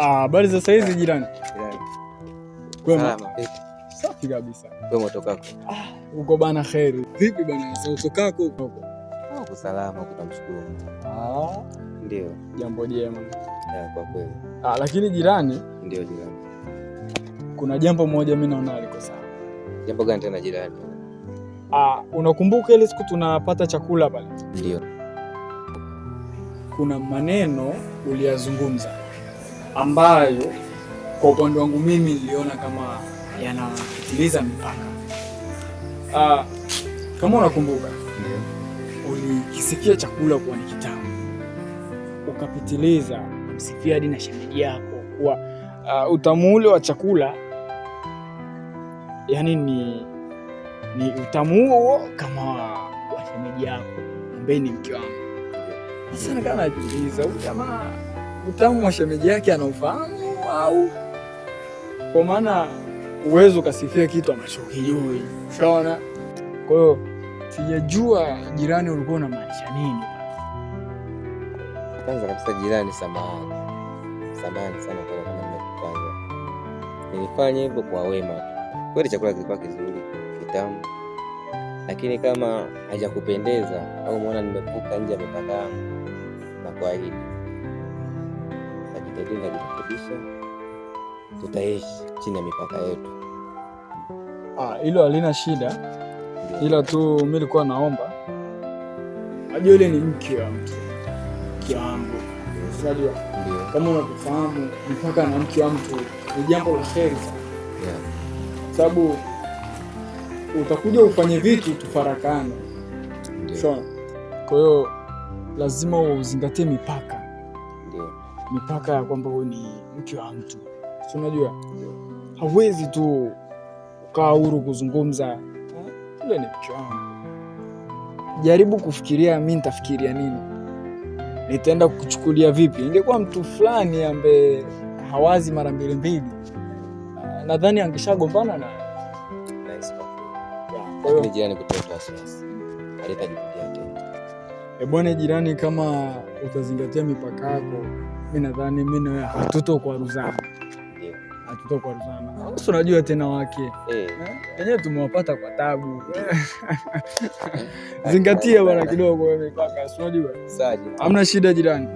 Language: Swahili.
Habari za saa hizi jirani? Kwema. Safi kabisa. Kwema utokako? Uko bana kheri. Vipi bana? Sasa utokako huko? Uko salama, tunamshukuru. Ndio. Jambo jema. Kwa kweli. Lakini jirani? Ndio jirani. Kuna jambo moja mimi naona liko sawa. Jambo gani tena jirani? Unakumbuka ile siku tunapata chakula pale? Ndio. Kuna maneno uliyazungumza ambayo kwa upande wangu mimi niliona kama yanapitiliza mipaka. Kama unakumbuka, ulikisikia chakula kuwa ni kitamu, ukapitiliza msifia hadi na shemeji yako kuwa utamu ule wa chakula yani ni utamu huo kama wa shemeji yako ambaye ni mke wangu. Sasa nikaa najiuliza, huyu jamaa utamu wa shemeji yake anaufahamu au? Kwa maana uwezo ukasifia kitu ambacho hujui. Unaona? Kwa hiyo sijajua jirani ulikuwa unamaanisha nini. Kwanza kabisa jirani, samahani sana kwa kama nimekufanya. Nilifanya hivyo kwa wema tu. Kweli chakula kilikuwa kizuri, kitamu. Lakini kama hajakupendeza au umeona nimevuka nje ya mipaka yangu, na kuahidi najitahidi kujirekebisha, tutaishi chini ya mipaka yetu. Hilo halina shida. Ila tu mimi nilikuwa naomba, ajue ile ni mke wa mtu, mke wangu. Unajua kama unakufahamu mpaka na mke wa mtu ni jambo la heri sana. Sababu utakuja ufanye vitu tufarakane. Sawa. Kwa hiyo lazima uzingatie mipaka. Ndio. Mipaka ya kwamba wewe ni mke wa mtu. Si unajua? Hauwezi tu ukaa huru kuzungumza. Yule ni mke wangu. Jaribu kufikiria mimi nitafikiria nini? Nitaenda kukuchukulia vipi? Ingekuwa mtu fulani ambaye hawazi mara mbili, nadhani angeshagombana na lakini jirani kutoa wasiwasi alitajipitia tena. Bwana jirani, kama utazingatia mipaka yako, mimi nadhani mimi na wewe hatutokwaruzana. Ndio. Hatutokwaruzana. Sasa unajua tena wake. Wenyewe tumewapata kwa tabu. Zingatia bwana kidogo mipaka, unajua? Sawa. Hamna shida jirani.